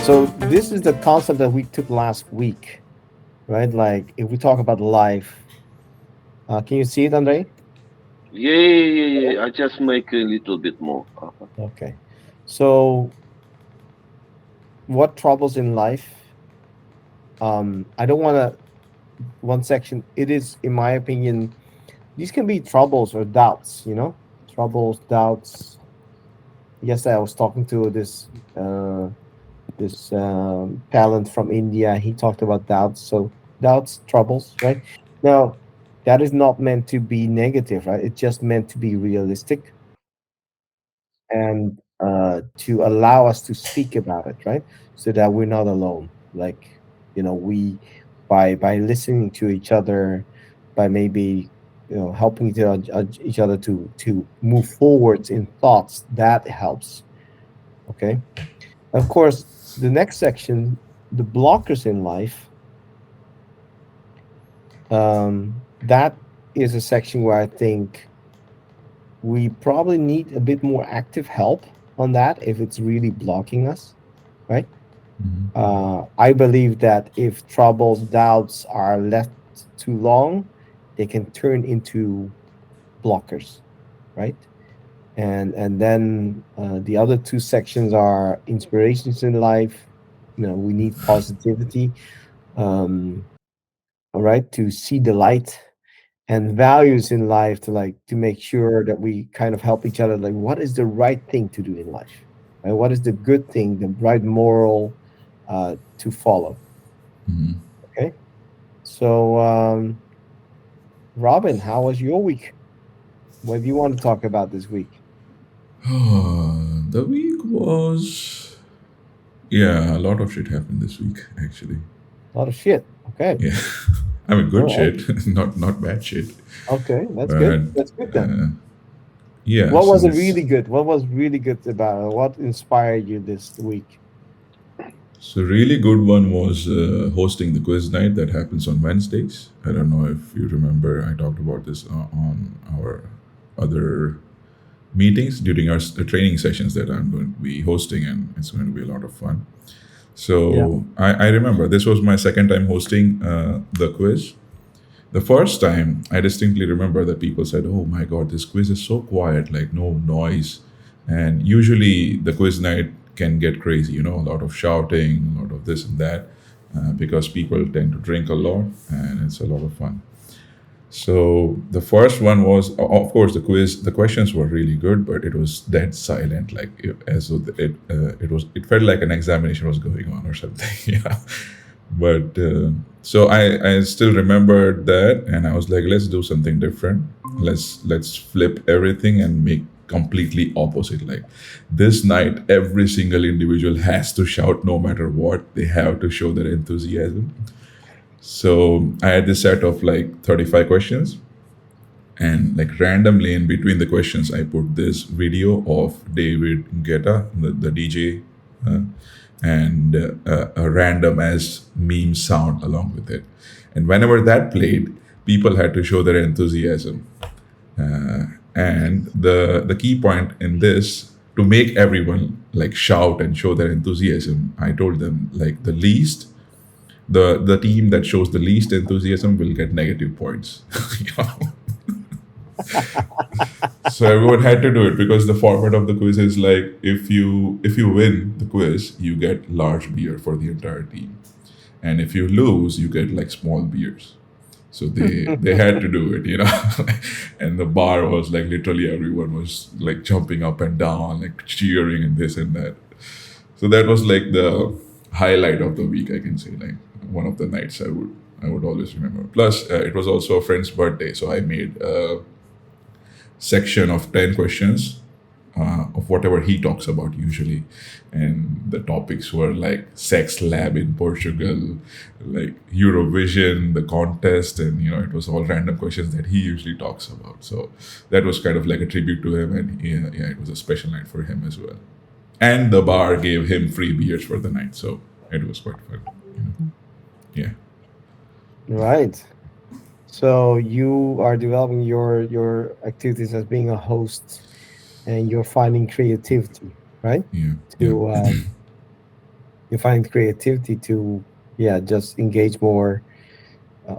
So this is the concept that we took last week, right? Like if we talk about life, can you see it, Andre? Yeah, yeah, yeah, yeah. I just make a little bit more. Okay. So what troubles in life? I don't want to one section. It is, in my opinion, these can be troubles or doubts. Troubles, doubts. Yesterday, I was talking to this talent from India. He talked about doubts. So doubts, troubles, right? Now, that is not meant to be negative, right? It's just meant to be realistic and to allow us to speak about it, right? So that we're not alone. Like, we by listening to each other, by maybe helping each other to move forwards in thoughts, that helps. Okay. Of course, the next section, the blockers in life, that is a section where I think we probably need a bit more active help on that if it's really blocking us, right? Mhm. I believe that if troubles, doubts are left too long, they can turn into blockers, right? And then the other two sections are inspirations in life. We need positivity, um, all right, to see the light, and values in life to make sure that we kind of help each other. Like, what is the right thing to do in life, right? What is the good thing, the right moral to follow? Mhm. Okay, so Robin, how was your week? What do you want to talk about this week? The week was, yeah, a lot of shit happened this week actually. A lot of shit. Okay, Yeah, I mean all good right. shit, not bad shit. Okay, that's good. But That's good then. uh, yeah, What was it since really good? What was really good about it? What inspired you this week? so really good one was hosting the quiz night that happens on Wednesdays. I don't know if you remember. I talked about this on our other meetings during our training sessions that I'm going to be hosting, and it's going to be a lot of fun. Yeah. So I remember this was my second time hosting the quiz. The first time, I distinctly remember that people said, "Oh my God, this quiz is so quiet, like no noise." And usually, the quiz night can get crazy, a lot of shouting, a lot of this and that, because people tend to drink a lot, and it's a lot of fun. So the first one was, of course, the quiz. The questions were really good, but it was dead silent, like as though it felt like an examination was going on or something. Yeah, but so I still remembered that, and I was like, let's do something different. Let's flip everything and make completely opposite. Like this night, every single individual has to shout no matter what. They have to show their enthusiasm. So I had this set of like 35 questions, and like randomly in between the questions, I put this video of David Guetta, the DJ, uh, and a random as meme sound along with it. And whenever that played, people had to show their enthusiasm. And the key point in this, to make everyone like shout and show their enthusiasm, I told them like the team that shows the least enthusiasm will get negative points. You know? So everyone had to do it because the format of the quiz is like if you win the quiz, you get large beer for the entire team, and if you lose, you get like small beers. So they had to do it, and the bar was like literally everyone was like jumping up and down, like cheering and this and that. So that was like the highlight of the week, I can say, like one of the nights I would always remember. Plus, it was also a friend's birthday, so I made a section of 10 questions of whatever he talks about usually. And the topics were like sex lab in Portugal, like Eurovision, the contest, and it was all random questions that he usually talks about. So that was kind of like a tribute to him, and yeah, it was a special night for him as well. And the bar gave him free beers for the night, so it was quite fun. Yeah. Right. So you are developing your activities as being a host, and you're finding creativity, right? Yeah. Yeah. To You find creativity to, yeah, just engage more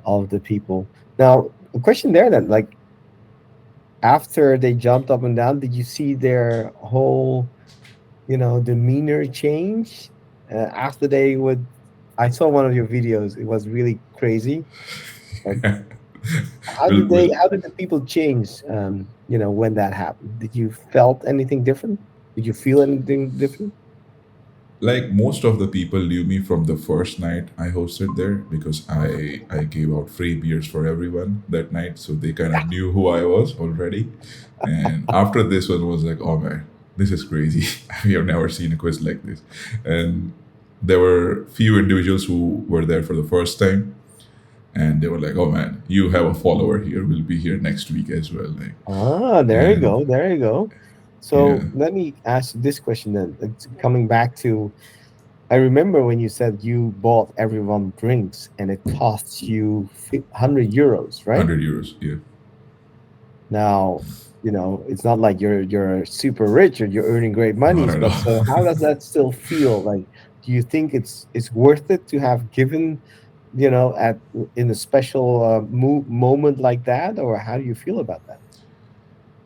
of the people. Now, a question there then, like after they jumped up and down, did you see their whole, demeanor change after they would? I saw one of your videos. It was really crazy. Like, will will how did the people change? When that happened, did you felt anything different? Did you feel anything different? like most of the people knew me from the first night I hosted there because I gave out free beers for everyone that night, so they kind of knew who I was already. And after this one was like, oh man, this is crazy. We have never seen a quiz like this. And there were few individuals who were there for the first time, and they were like, oh man, you have a follower here. We'll be here next week as well. Like, Ah, there you and go. There you go. yeah, So let me ask you this question then. It's coming back to, I remember when you said you bought everyone drinks and it costs you 100 euros, right? 100 euros. Yeah. Now, it's not like you're super rich or you're earning great Not monies, at but so how all. does that still feel? Like, do you think it's worth it to have given, at in a special moment like that, or how do you feel about that?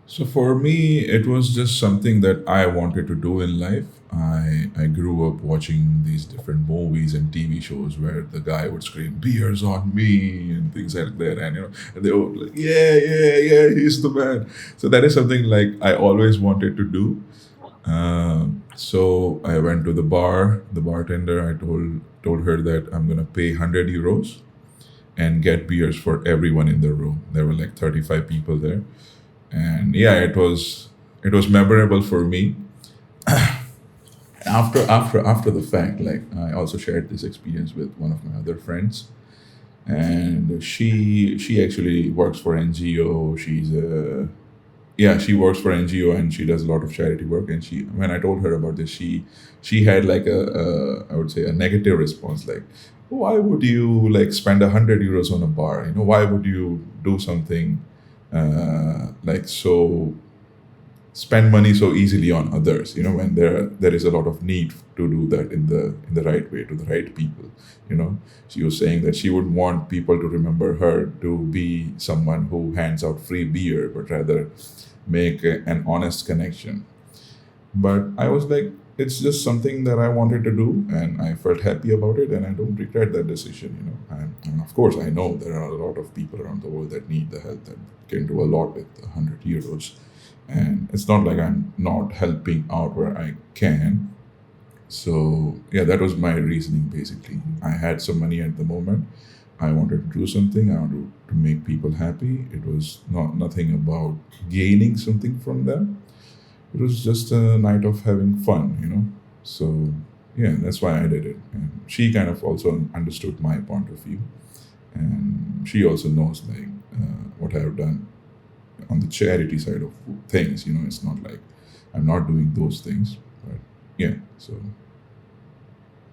So for me, it was just something that I wanted to do in life. I grew up watching these different movies and TV shows where the guy would scream "beers on me" and things like that, and and they were like, "Yeah, yeah, yeah, he's the man." So that is something like I always wanted to do. So I went to the bar. The bartender, I told her that I'm gonna pay 100 euros and get beers for everyone in the room. There were like 35 people there, and yeah, it was memorable for me. After the fact, like I also shared this experience with one of my other friends, and she actually works for NGO. She works for NGO and she does a lot of charity work. And she, when I told her about this, she had like I would say a negative response, like, why would you like spend 100 euros on a bar? Why would you do something like so spend money so easily on others, when there is a lot of need to do that in the right way to the right people. She was saying that she would want people to remember her to be someone who hands out free beer, but rather make an honest connection. But I was like, it's just something that I wanted to do, and I felt happy about it, and I don't regret that decision. And of course, I know there are a lot of people around the world that need the help, that can do a lot with 100 euros, and it's not like I'm not helping out where I can. So yeah, that was my reasoning basically. I had some money at the moment. I wanted to do something. I wanted to make people happy. It was not nothing about gaining something from them. It was just a night of having fun. So yeah, that's why I did it. And she kind of also understood my point of view, and she also knows like what I have done on the charity side of things. It's not like I'm not doing those things, but yeah. So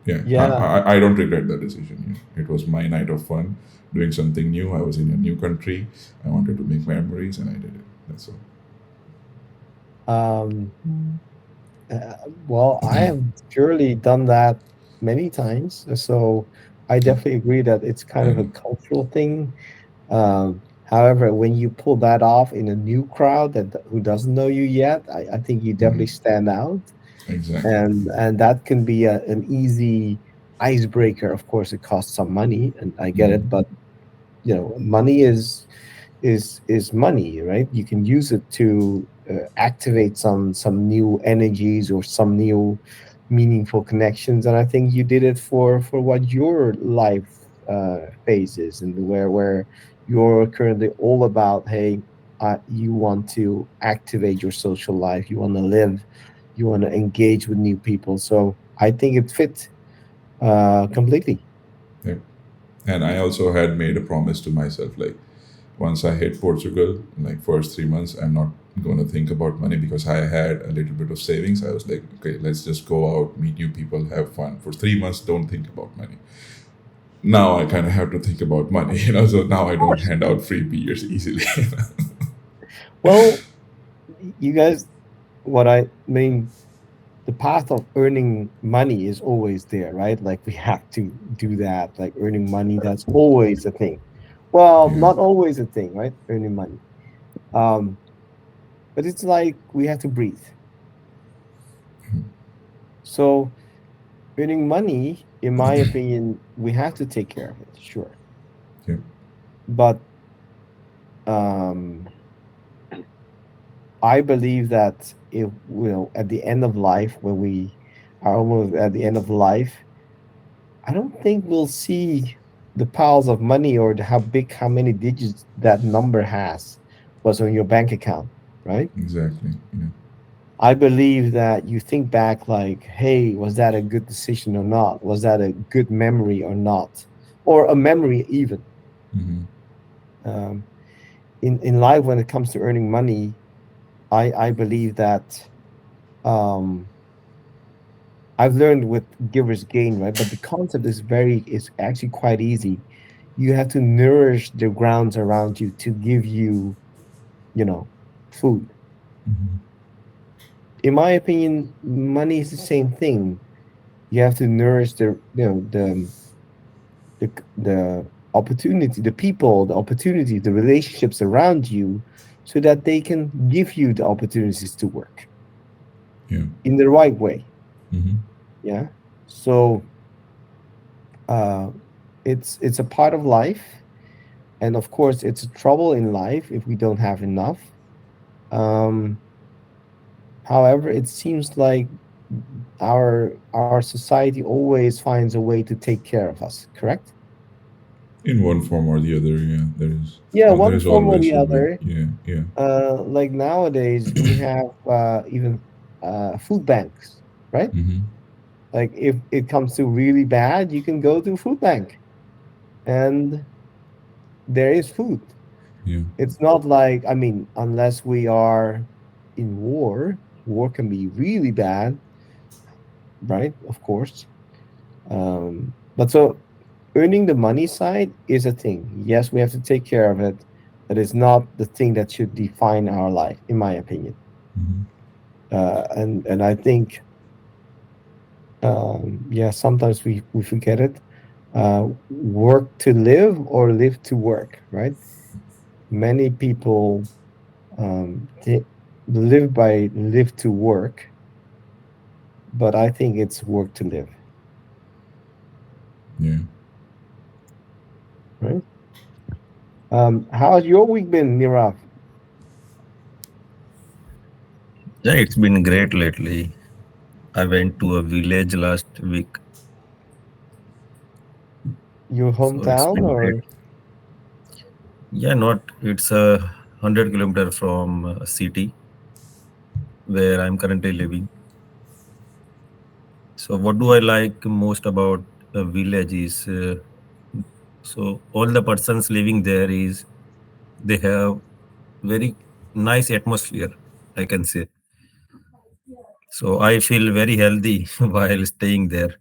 yeah, I Yeah. I, I don't regret that decision. Yeah. It was my night of fun, doing something new. I was in a new country. I wanted to make memories, and I did it. That's all. Um, uh, well, I have surely done that many times. So I definitely agree that it's kind of Yeah, a cultural thing. However, when you pull that off in a new crowd that who doesn't know you yet, I think you definitely stand out, exactly. and that can be an easy icebreaker. Of course, it costs some money, and I get it, but money is money, right? You can use it to activate some new energies or some new meaningful connections, and I think you did it for what your life phase is, and where you're currently all about. Hey, you want to activate your social life, you want to live, you want to engage with new people. So I think it fit completely. Yeah. And I also had made a promise to myself, like once I hit Portugal, like first 3 months, I'm not going to think about money because I had a little bit of savings. I was like, okay, let's just go out, meet new people, have fun. For 3 months, don't think about money. Now I kind of have to think about money, so now I Of don't course. hand out free beers easily. Well, you guys, what I mean, the path of earning money is always there, right? Like we have to do that. Like earning money, that's always a thing. Well, Yeah. not always a thing, right? Earning money. Um, but it's like we have to breathe. So earning money, in my opinion, we have to take care of it, sure. Yeah. But um, I believe that if at the end of life, when we are almost at the end of life, I don't think we'll see the piles of money or how big, how many digits that number has was on your bank account, right? Exactly. Yeah. I believe that you think back like, hey, was that a good decision or not? Was that a good memory or not? Or a memory even. Hmm. Um, in life, when it comes to earning money, I believe that um, I've learned with giver's gain, right? But the concept is actually quite easy. You have to nourish the grounds around you to give you, you know, food. Hmm. In my opinion, money is the same thing. You have to nourish the opportunity, the people, the opportunity, the relationships around you, so that they can give you the opportunities to work Yeah. in the right way. Hmm. Yeah. So uh, it's a part of life, and of course, it's a trouble in life if we don't have enough. Um, However, it seems like our society always finds a way to take care of us. Correct? In one form or the other, yeah, there is. Yeah, There one is form or always the a way. other. Yeah. Yeah. Like nowadays, we have even food banks, right? Hmm. Like if it comes to really bad, you can go to food bank, and there is food. Yeah. It's not like, I mean, unless we are in war, war can be really bad, right? Of course. But so earning the money side is a thing. Yes, we have to take care of it, but it's not the thing that should define our life, in my opinion. Hmm. And I think, yeah, sometimes we forget it. Work to live or live to work, right? Many people live to work, but I think it's work to live, Yeah. right? How has your week been, Nirav? Yeah, it's been great lately. I went to a village last week, Your so it's hometown been great. or Yeah, not it's a 100 kilometer from a city where I'm currently living. So, what do I like most about a village is so all the persons living there is they have very nice atmosphere. I can say so. I feel very healthy while staying there.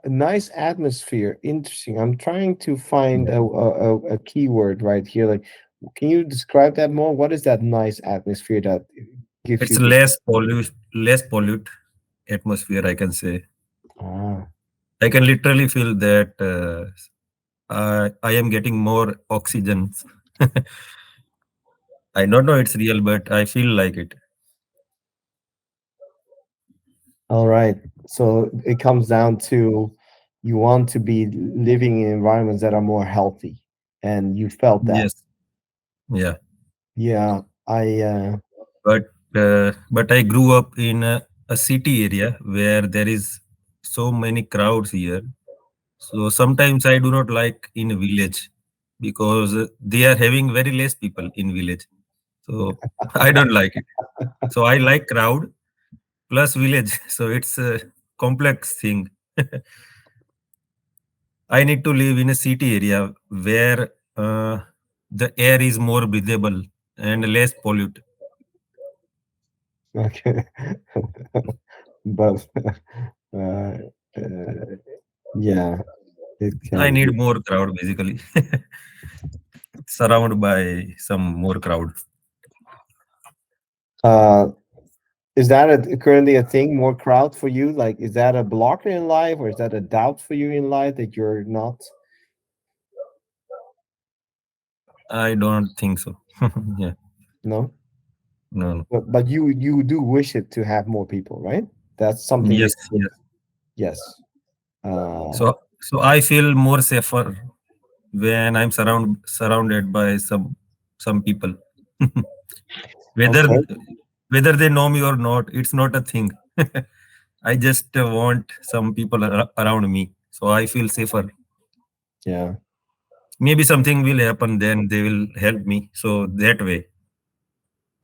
a nice atmosphere? Interesting. I'm trying to find a keyword right here. Like, can you describe that more? What is that nice atmosphere that gives you It's this? less pollute atmosphere. I can say Ah, I can literally feel that I am getting more oxygen. I don't know it's real, but I feel like it. all right. So it comes down to you want to be living in environments that are more healthy, and you felt that. Yes, yeah. Yeah, But I grew up in a city area where there is so many crowds here. So sometimes I do not like in a village because they are having very less people in village. So I don't like it. So I like crowd plus village. So it's a complex thing. I need to live in a city area where the air is more breathable and less polluted. okay. But uh, uh, yeah, it I can be. need more crowd basically, surrounded by some more crowd. Uh, Is that currently a thing? More crowd for you? Like, is that a blocker in life, or is that a doubt for you in life that you're not? I don't think so. Yeah, No, no, no. but you do wish it to have more people, right? That's something you Yes, yes. yes. Uh, So I feel more safer when I'm surrounded by some people. whether okay. whether they know me or not, it's not a thing. I just want some people around me, so I feel safer. Yeah. Maybe something will happen, then they will help me. So that way,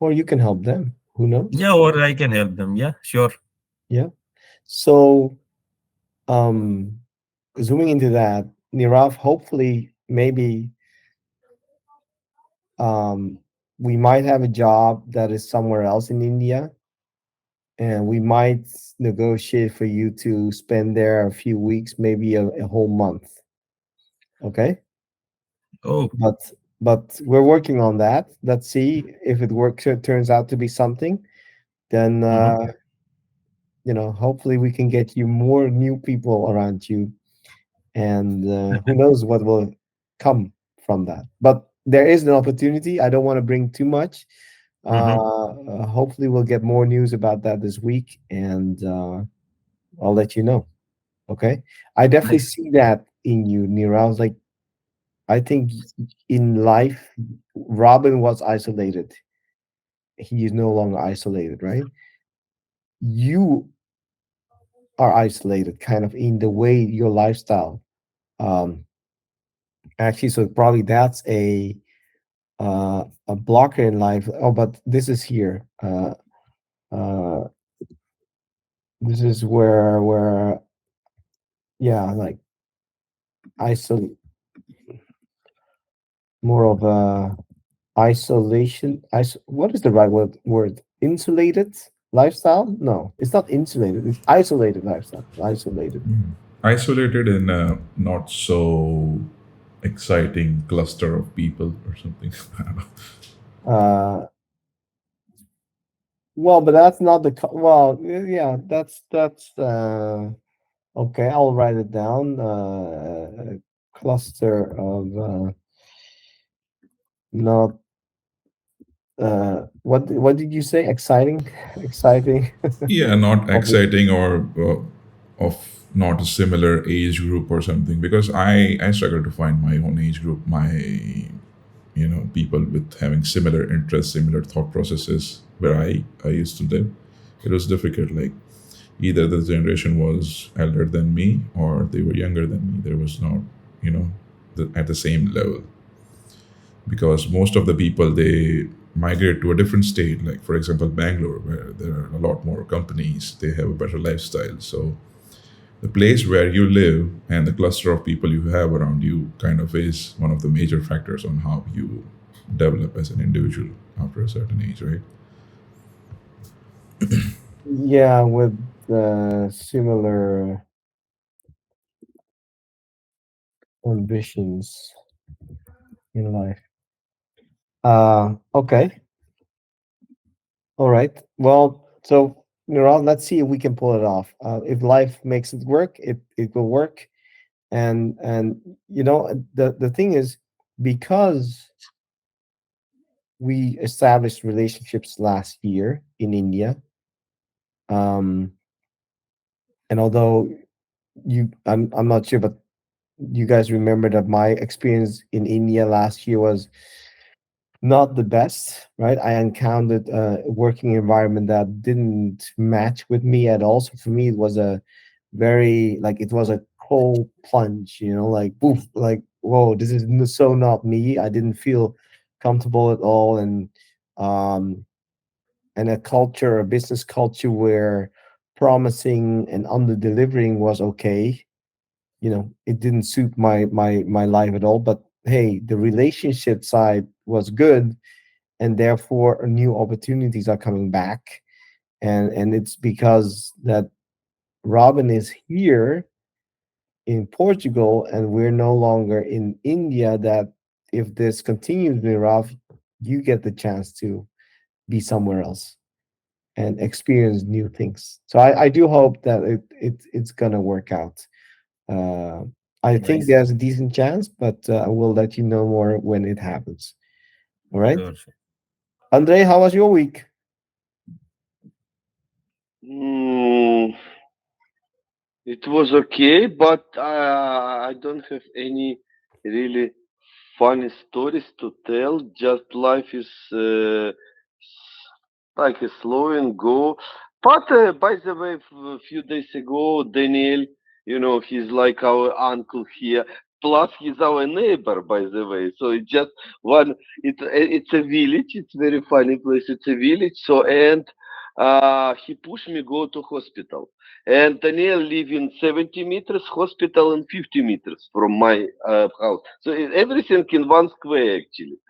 Or you can help them. Who knows? yeah, or I can help them. Yeah, sure. Yeah. So, um, zooming into that, Nirav, hopefully, maybe um, we might have a job that is somewhere else in India, and we might negotiate for you to spend there a few weeks, maybe a whole month. Okay, Oh, but we're working on that. Let's see if it works. It turns out to be something. Then mhm. hopefully we can get you more new people around you, and who knows what will come from that. But there is an opportunity. I don't want to bring too much. Mhm. Hopefully we'll get more news about that this week, and I'll let you know. Okay. I definitely Nice. see that in you, Nira. I was like, I think in life, Robin was isolated. He is no longer isolated, right? You are isolated, kind of in the way your lifestyle. Um, Actually, so probably that's a blocker in life. Oh, but this is here. Uh, this is where yeah, like isolate, more of a isolation. What is the right word? Insulated lifestyle? No, it's not insulated. It's isolated lifestyle. Isolated. Isolated in a not so exciting cluster of people or something. I don't know. Uh, well, but that's not the well. Yeah, that's okay. I'll write it down. Cluster of not what did you say? Exciting, exciting. Yeah, not Of- exciting or of not a similar age group or something. Because I struggle to find my own age group, my people with having similar interests, similar thought processes where I used to live. It was difficult. Like either the generation was elder than me or they were younger than me. There was not, you know, at the same level, because most of the people they migrate to a different state, like for example Bangalore, where there are a lot more companies, they have a better lifestyle. So the place where you live and the cluster of people you have around you kind of is one of the major factors on how you develop as an individual after a certain age, right? yeah, with similar ambitions in life. Okay. All right. Well, so Neural, let's see if we can pull it off. If life makes it work, it will work. And the thing is, because we established relationships last year in India, um, and although I'm not sure, but you guys remember that my experience in India last year was not the best, right? I encountered a working environment that didn't match with me at all. So for me, it was a very like it was a cold plunge, like boof, like whoa, this is so not me. I didn't feel comfortable at all, um, and a business culture where promising and under delivering was okay. It didn't suit my life at all. But hey, the relationship side was good, and therefore new opportunities are coming back, and it's because that Robin is here in Portugal and we're no longer in India, that if this continues, Nirav, you get the chance to be somewhere else. and experience new things. So I do hope that it's gonna work out. Uh, I think Nice. there's a decent chance, but I will let you know more when it happens. All right, Sure, sure. Andre, how was your week? Mm, it was okay, but I don't have any really funny stories to tell. Just life is like a slow and go. But by the way, a few days ago, Daniel, he's like our uncle here. Plus, he's our neighbor, by the way. So it's just one. It's a village. It's very funny place. It's a village. So and he pushed me go to hospital. And Daniel live in 70 meters, hospital in 50 meters from my house. So everything in one square actually.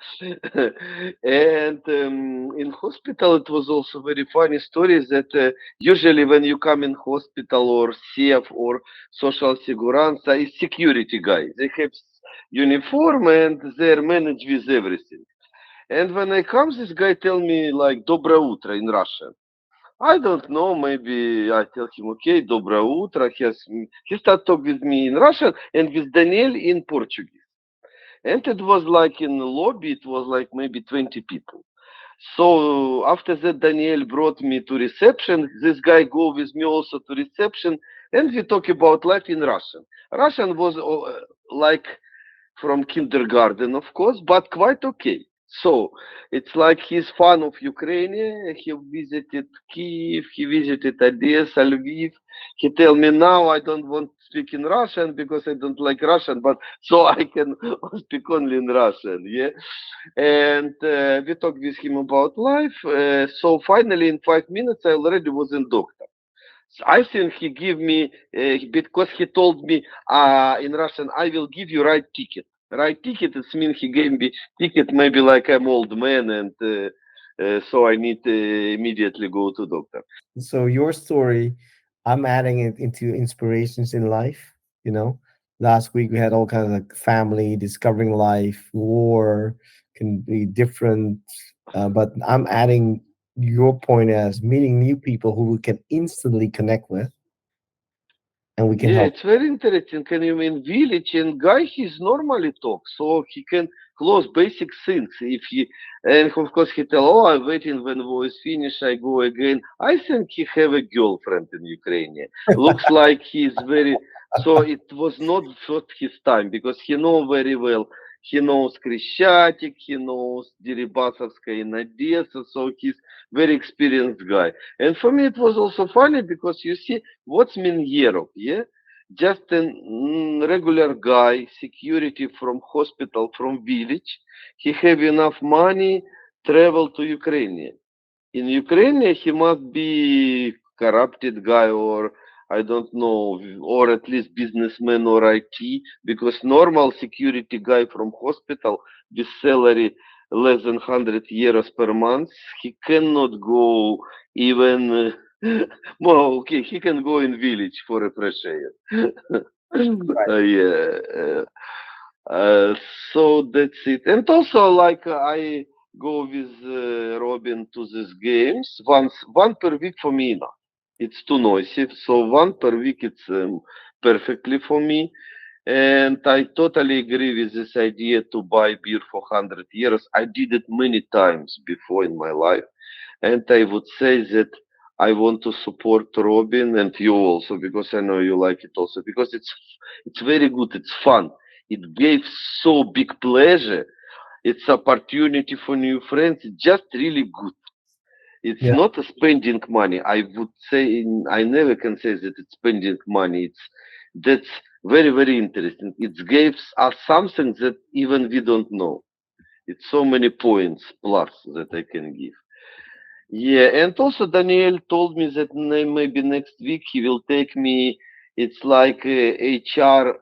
And in hospital, it was also very funny story that usually when you come in hospital or CF or social seguranza, is security guy. They have uniform and they're managed with everything. And when I come, this guy tell me like "Доброе утро" in Russian. I don't know. Maybe I tell him, okay, доброе утро. He start talk with me in Russian and with Daniel in Portuguese. And it was like in the lobby, it was like maybe 20 people. So after that, Daniel brought me to reception. This guy go with me also to reception, and we talk about life in Russian. Russian was like from kindergarten, of course, but quite okay. So it's like he's fan of Ukraine. He visited Kiev, he visited Odessa, Lviv. He tell me now I don't want to speak in Russian because I don't like Russian, but so I can speak only in Russian. Yeah, and we talked with him about life. So finally, in 5 minutes, I already was in doctor. I think he gave me because he told me in Russian, I will give you right ticket. Right ticket. It means he gave me ticket. Maybe like I'm old man, and so I need to immediately go to doctor. So your story, I'm adding it into inspirations in life. You know, last week we had all kinds of like family, discovering life, war can be different, but I'm adding your point as meeting new people who we can instantly connect with, and we can Yeah, help. it's very interesting. Can you mean village and guy? He's normally talk, so he can close basic things. If he and of course he tell, oh, I'm waiting when voice finish, I go again. I think he have a girlfriend in Ukraine. Looks like he's very. So it was not worth his time because he know very well. He knows Krещатик, he knows Deribasovskaya in Odessa, so he's very experienced guy. And for me, it was also funny because you see what's Minierov, yeah? Just a regular guy, security from hospital, from village. He have enough money, travel to Ukraine. In Ukraine, he must be corrupted guy or I don't know, or at least businessman or IT, because normal security guy from hospital with salary less than 100 euros per month, he cannot go even. Well, okay, he can go in village for a fresh air. Right. Yeah. So that's it. And also, like I go with Robin to these games one per week for me enough. It's too noisy, so one per week it's perfectly for me. And I totally agree with this idea to buy beer for 100 euros. I did it many times before in my life, and I would say that I want to support Robin and you also because I know you like it also because it's very good. It's fun. It gave so big pleasure. It's opportunity for new friends. It's just really good. It's Yeah. not a spending money. I would say I never can say that it's spending money. It's that's very interesting. It gives us something that even we don't know. It's so many points plus that I can give. Yeah, and also Daniel told me that maybe next week he will take me. It's like HR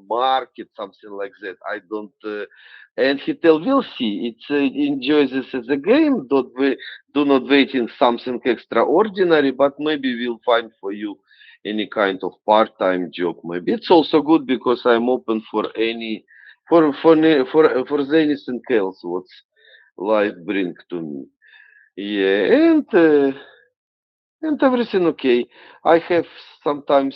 market, something like that. I don't. And he tell, we'll see. It's enjoy this as a game. Do not wait in something extraordinary, but maybe we'll find for you any kind of part-time job. Maybe it's also good because I'm open for any for anything else what's life bring to me. Yeah, and everything okay. I have sometimes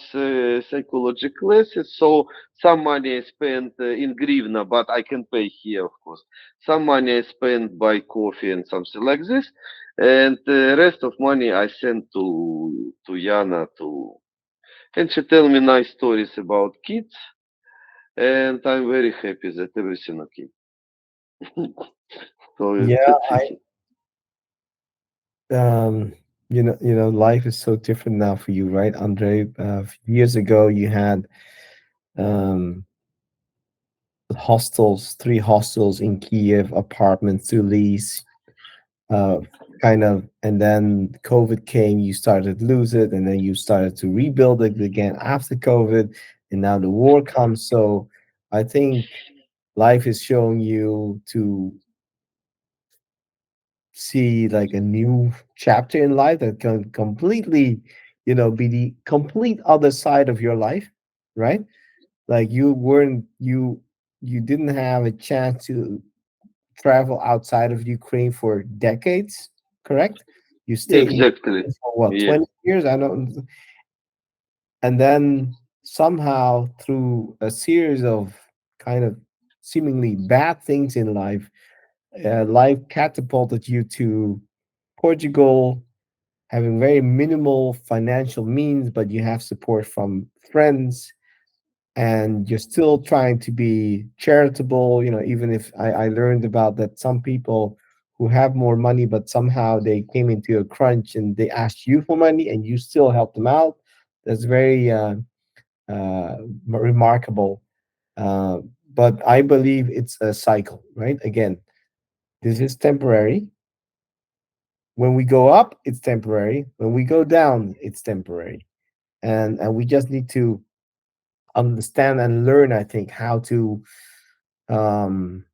psychology classes, so some money I spend in grivna, but I can pay here, of course. Some money I spend by coffee and something like this, and the rest of money I send to Yana to, and she tell me nice stories about kids, and I'm very happy that everything okay. So Yeah, that's I it. um life is so different now for you, right, Andre? A few years ago you had um hostels, three hostels in Kiev, apartments to lease, uh, kind of, and then COVID came, you started to lose it, and then you started to rebuild it again after COVID, and now the war comes. So I think life is showing you to see like a new chapter in life that can completely, be the complete other side of your life, right? Like you didn't have a chance to travel outside of Ukraine for decades, correct? You stayed in Exactly. Ukraine for what, Yeah. 20 years? I don't, and then somehow through a series of kind of seemingly bad things in life, life catapulted you to Portugal, having very minimal financial means, but you have support from friends, and you're still trying to be charitable, even if I learned about that some people who have more money but somehow they came into a crunch and they asked you for money and you still help them out. That's very uh, remarkable. uh, but I believe it's a cycle, right? Again, this is temporary. When we go up, it's temporary. When we go down, it's temporary. And we just need to understand and learn, I think, how to um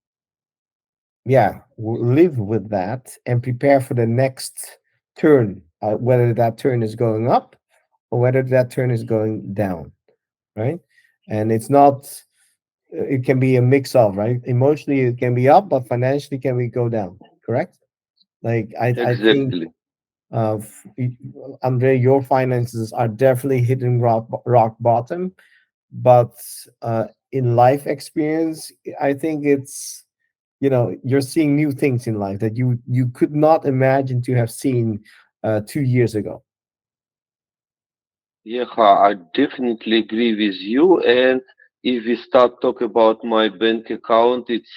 live with that and prepare for the next turn, whether that turn is going up or whether that turn is going down, right? And it's not, it can be a mix of, right? Emotionally it can be up, but financially can we go down, correct? Like I think, Exactly. uh f- Andre, your finances are definitely hitting rock bottom, but in life experience, I think it's, you're seeing new things in life that you could not imagine to have seen 2 years ago. Yeah, I definitely agree with you. And if we start talk about my bank account, it's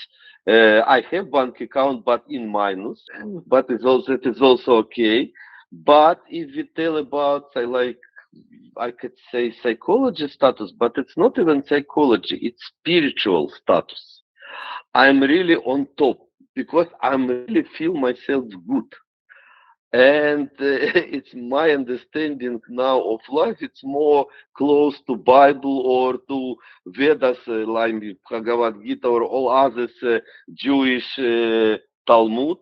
I have bank account, but in minus, but it is also okay. But if we tell about I could say psychology status, but it's not even psychology; it's spiritual status. I'm really on top because I'm really feel myself good. And it's my understanding now of life. It's more close to Bible or to Vedas, like Bhagavad Gita or all others Jewish Talmud,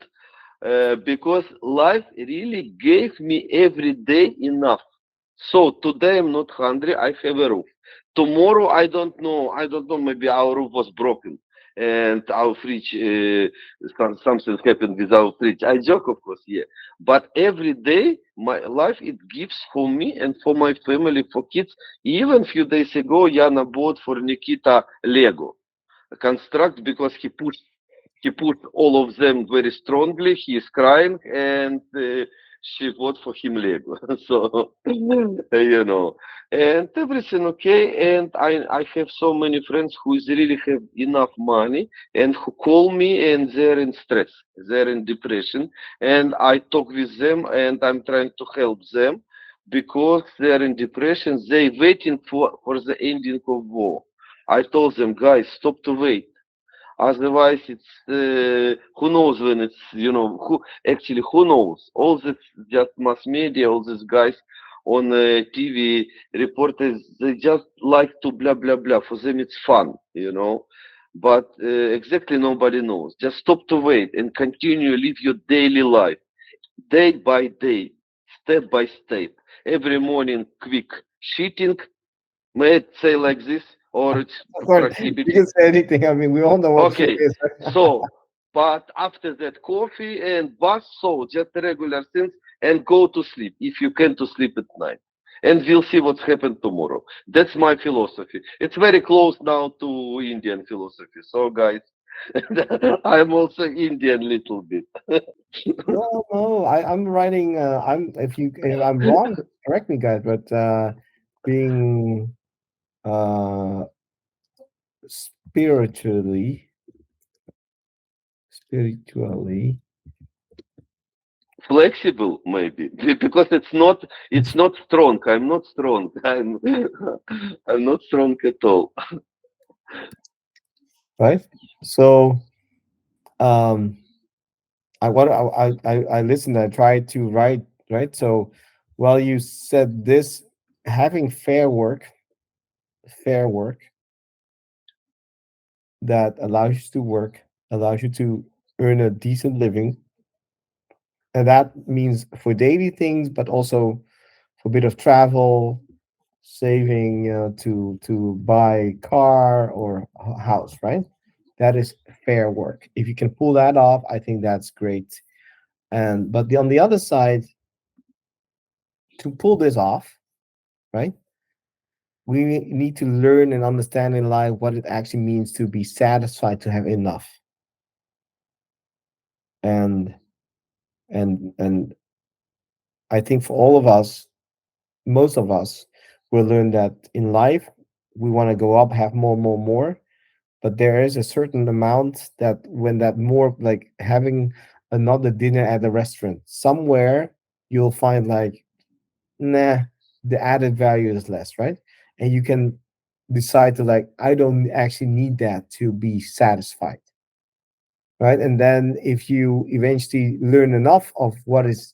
because life really gave me every day enough. So today I'm not hungry. I have a roof. Tomorrow I don't know. I don't know. Maybe our roof was broken and our fridge, something happened with our fridge. I joke, of course, yeah. But every day, my life it gives for me and for my family, for kids. Even few days ago, Yana bought for Nikita Lego construct because he put all of them very strongly. He is crying, and she bought for him Lego. So and everything okay. And I have so many friends who is really have enough money and who call me and they're in stress, they're in depression, and I talk with them and I'm trying to help them because they're in depression. They waiting for the ending of war. I told them, guys, stop to wait. Otherwise, it's who knows when it's who knows? All this just mass media, all these guys on TV reporters, they just like to blah blah blah. For them, it's fun. But exactly nobody knows. Just stop to wait and continue live your daily life, day by day, step by step. Every morning, quick shitting. May I say like this, or it's Of course, you prohibited? can say anything. I mean, we all know what food Okay, is. so but after that, coffee and bath, so just regular things, and go to sleep if you can to sleep at night. And we'll see what's happened tomorrow. That's my philosophy. It's very close now to Indian philosophy. So, guys, I'm also Indian little bit. No, no, I'm writing. I'm if I'm wrong, correct me, guys. But being uh spiritually, spiritually, Flexible, maybe, because it's not strong. I'm not strong. I'm not strong at all. right? So um, I listened. I tried to write, right. So while you said this, having fair work that allows you to work, allows you to earn a decent living, and that means for daily things, but also for a bit of travel, saving, to buy a car or a house, right? That is fair work. If you can pull that off, I think that's great. And but on the other side, to pull this off, right? We need to learn and understand in life what it actually means to be satisfied, to have enough. And and I think for all of us, most of us will learn that in life we want to go up, have more, more, more. But there is a certain amount that when that more, like having another dinner at a restaurant somewhere, you'll find like, nah, the added value is less, right? And you can decide to like, I don't actually need that to be satisfied, right? And then if you eventually learn enough of what is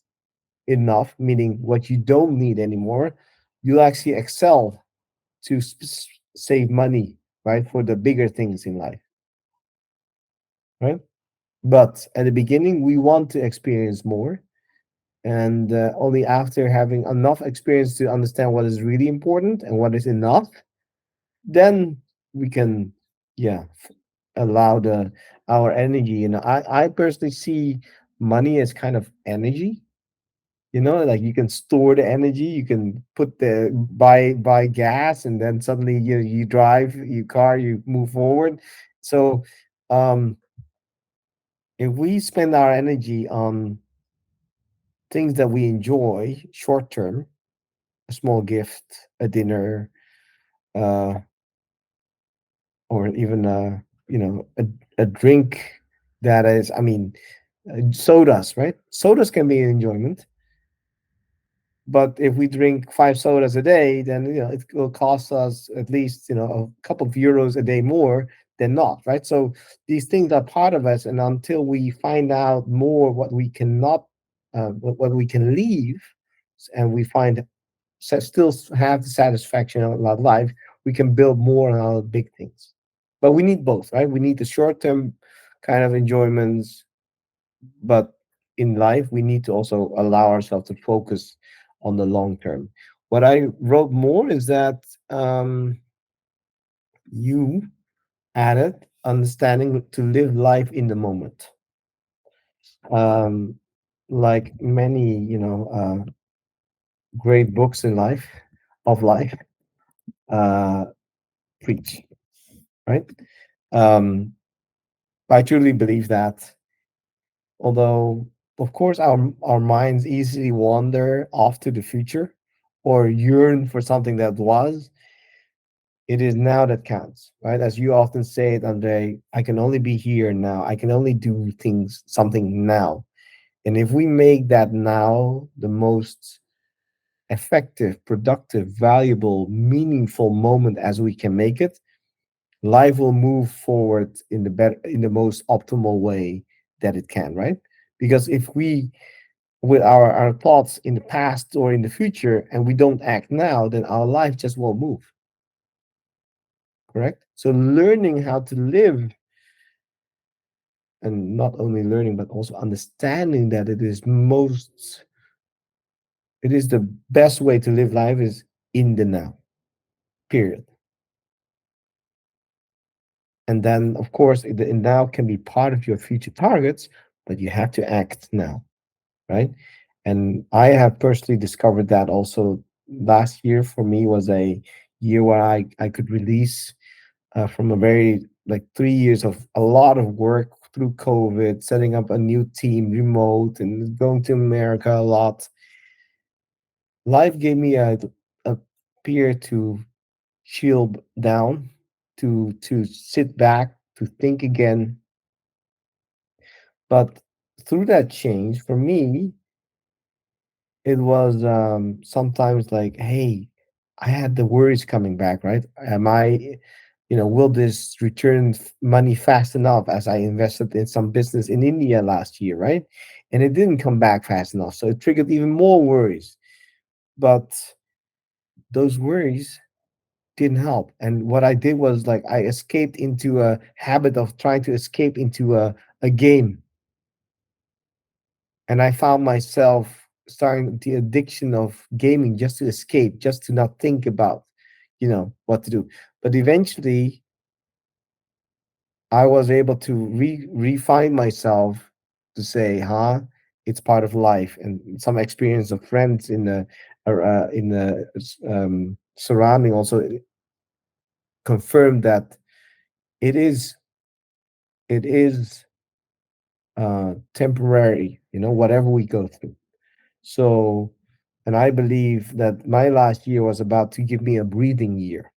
enough, meaning what you don't need anymore, you'll actually excel to save money, right, for the bigger things in life, right? But at the beginning, we want to experience more. And only after having enough experience to understand what is really important and what is enough, then we can, yeah, allow our energy. I personally see money as kind of energy. Like you can store the energy, you can put the buy gas, and then suddenly you drive your car, you move forward. So um if we spend our energy on things that we enjoy short term, a small gift, a dinner, uh or even a drink, that is, I mean, sodas, right? Sodas can be an enjoyment. But if we drink 5 sodas a day, then it will cost us at least a couple of euros a day more than not, right? So these things are part of us, and until we find out more what we cannot, what we can leave, and we find still have the satisfaction of our life, we can build more on our big things. But we need both, right? We need the short term kind of enjoyments, but in life we need to also allow ourselves to focus on the long term. What I wrote more is that you added understanding to live life in the moment, um, like many great books in life, of life, uh, preach, right? um, I truly believe that, although of course our minds easily wander off to the future or yearn for something that was, it is now that counts, right? As you often say it, Andre, I can only be here now. I can only do things, something now. And if we make that now the most effective, productive, valuable, meaningful moment as we can make it, life will move forward in the most optimal way that it can, right? Because if we, with our thoughts in the past or in the future, and we don't act now, then our life just won't move. Correct. So learning how to live, and not only learning but also understanding that it is the best way to live life is in the now, period. And then, of course, it now can be part of your future targets, but you have to act now, right? And I have personally discovered that also last year for me was a year where I could release from a very like 3 years of a lot of work through COVID, setting up a new team remote and going to America a lot. Life gave me a peer to chill down, to sit back, to think again. But through that change, for me, it was sometimes like, hey, I had the worries coming back, right? Am I, will this return money fast enough as I invested in some business in India last year, right? And it didn't come back fast enough. So it triggered even more worries. But those worries didn't help. And what I did was like I escaped into a habit of trying to escape into a game. And I found myself starting the addiction of gaming just to escape, just to not think about, what to do. But eventually I was able to refine myself to say, it's part of life. And some experience of friends in the surrounding also confirmed that it is it is temporary, whatever we go through. So, and I believe that my last year was about to give me a breathing year,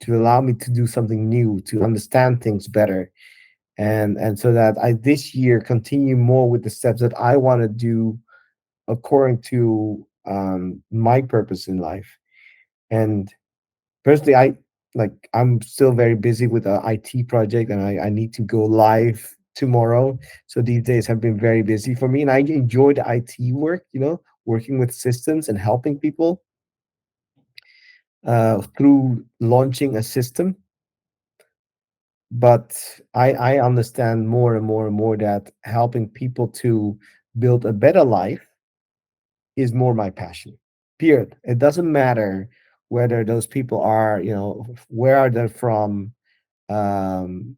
to allow me to do something new, to understand things better, and so that I this year continue more with the steps that I want to do according to my purpose in life. And personally, I'm still very busy with a IT project, and I need to go live tomorrow. So these days have been very busy for me, and I enjoy the IT work. Working with systems and helping people through launching a system. But I understand more and more and more that helping people to build a better life is more my passion. Period. It doesn't matter whether those people are, where are they from, um,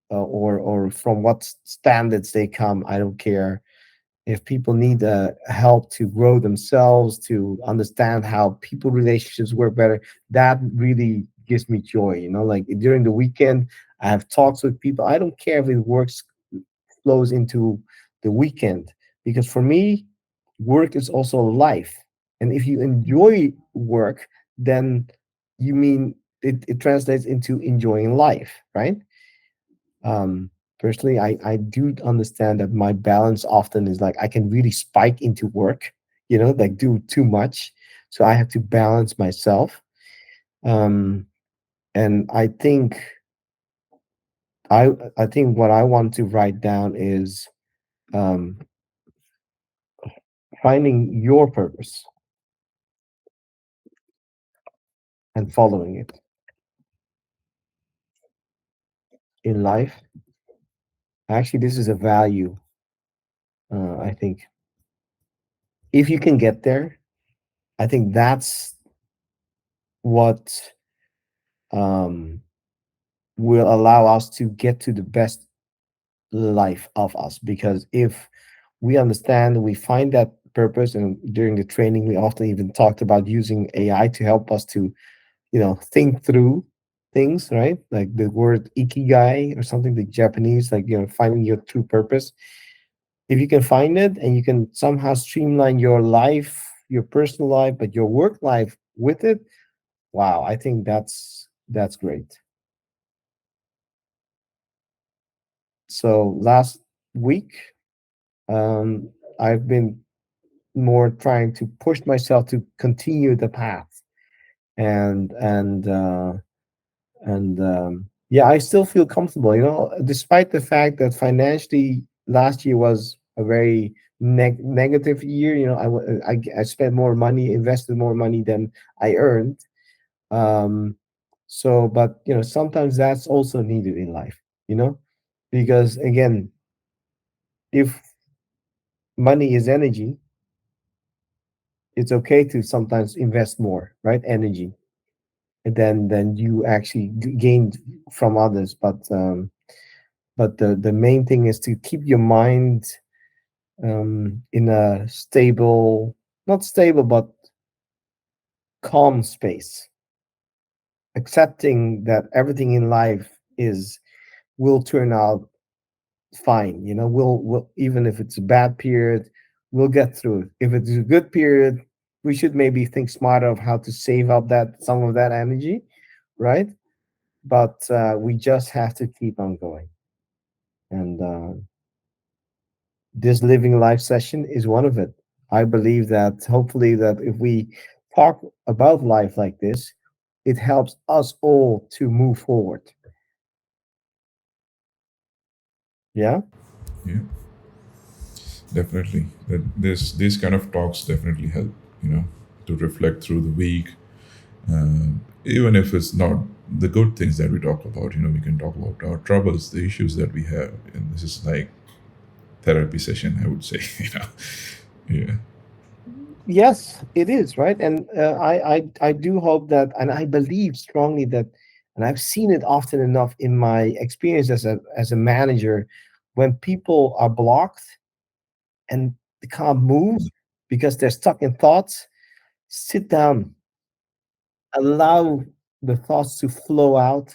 or from what standards they come. I don't care. If people need help to grow themselves, to understand how people relationships work better, that really gives me joy. Like during the weekend, I have talks with people. I don't care if it works flows into the weekend, because for me, work is also life. And if you enjoy work, then you mean it translates into enjoying life, right? um Personally, I do understand that my balance often is like I can really spike into work, like do too much. So I have to balance myself. um and I think what I want to write down is um finding your purpose and following it in life. Actually, this is a value. I think if you can get there, I think that's what um will allow us to get to the best life of us. Because if we understand, we find that purpose, and during the training we often even talked about using AI to help us to think through things, right? Like the word ikigai or something, the Japanese, like finding your true purpose. If you can find it and you can somehow streamline your life, your personal life, but your work life with it, wow, I think that's great. So last week, um I've been more trying to push myself to continue the path. And yeah, I still feel comfortable, despite the fact that financially last year was a very negative year. I spent more money, invested more money than I earned. um but sometimes that's also needed in life, you know because again, if money is energy, it's okay to sometimes invest more, right? Energy. and then you actually gain from others. But the main thing is to keep your mind in a stable, not stable, but calm space, accepting that everything in life is will turn out fine. You know, we'll even if it's a bad period, we'll get through it. If it's a good period, we should maybe think smarter of how to save up that some of that energy, right? But we just have to keep on going. And this living life session is one of it. I believe that hopefully that if we talk about life like this, it helps us all to move forward. Yeah. Yeah, definitely. That this these kind of talks definitely help. You know, to reflect through the week, even if it's not the good things that we talk about. You know, we can talk about our troubles, the issues that we have, and this is like therapy session, I would say. Yeah, Yes, it is, right. And I do hope that, and I believe strongly that, and I've seen it often enough in my experience as a manager, when people are blocked and they can't move because they're stuck in thoughts, sit down, allow the thoughts to flow out,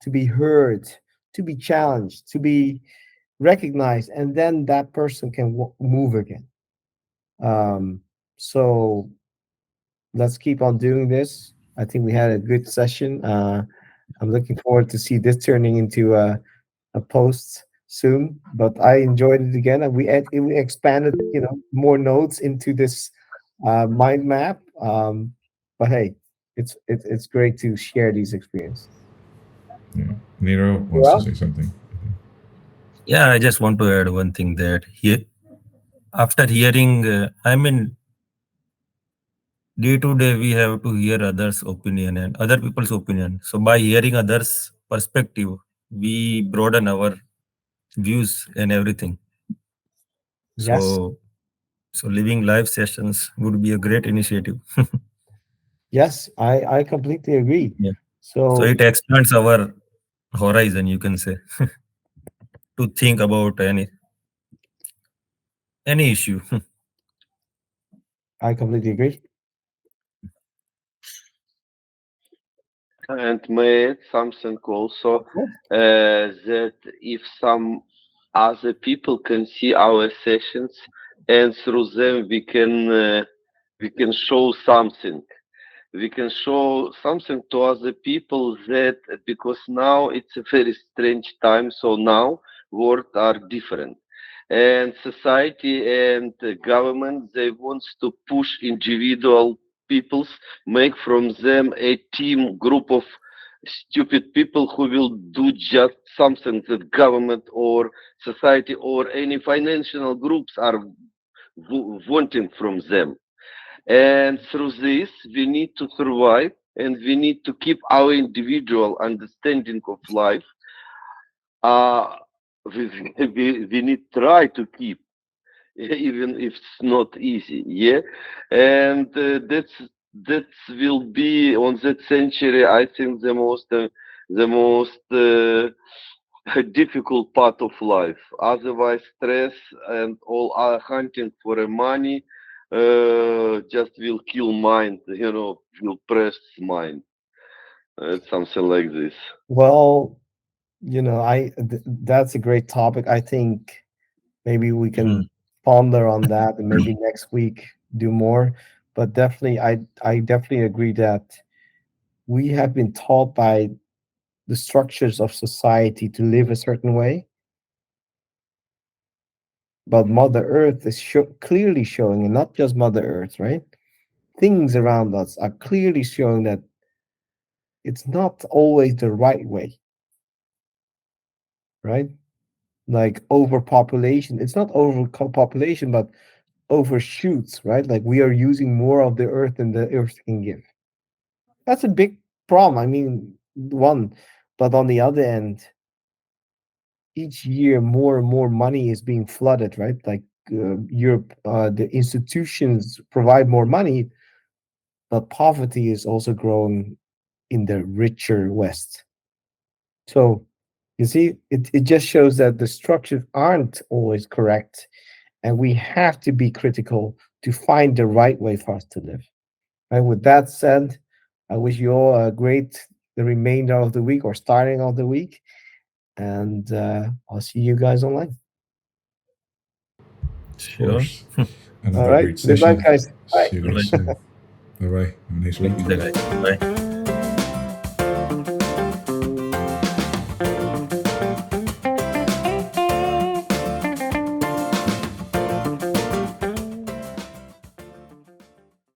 to be heard, to be challenged, to be recognized, and then that person can move again. Um, so let's keep on doing this. I think we had a good session. I'm looking forward to see this turning into a post soon. But I enjoyed it again, and we expanded, more nodes into this mind map. But hey, it's great to share these experiences. yeah. Nero wants to Well, say something. Yeah, I just want to add one thing that here, after hearing, I mean, day to day, we have to hear others' opinion and other people's opinion. So by hearing others' perspective, we broaden our views and everything. yes, So, so living live sessions would be a great initiative. yes, I completely agree. Yeah. So So it expands our horizon, you can say, to think about any issue. I completely agree. And may I add something also, Of course. that if some other people can see our sessions, and through them we can show something. We can show something to other people, that because now it's a very strange time. So now words are different, and society and government, they want to push individual peoples, make from them a team group of stupid people who will do just something that government or society or any financial groups are wanting from them. And through this, we need to survive, and we need to keep our individual understanding of life. Uh, we need try to keep, even if it's not easy. Yeah, and that will be on that century. I think the most difficult part of life. Otherwise, stress and all our hunting for a money just will kill mind. Will press mind. It's something like this. Well, that's a great topic. I think maybe we Mm. can ponder on that, and maybe next week do more. But definitely, I definitely agree that we have been taught by the structures of society to live a certain way, but Mother Earth is clearly showing, and not just Mother Earth, right? Things around us are clearly showing that it's not always the right way, right? Like overpopulation. It's not overpopulation, but overshoots, right? Like we are using more of the earth than the earth can give. That's a big problem. I mean, one, but on the other end, each year more and more money is being flooded, right? Like Europe, the institutions provide more money, but poverty is also growing in the richer West. So you see, it just shows that the structures aren't always correct, and we have to be critical to find the right way for us to live. And with that said, I wish you all a great the remainder of the week or starting of the week, and I'll see you guys online. Of Sure. course. All Another right, great good night, session. guys. Bye. See you guys soon. Bye bye. Have a nice week. Bye.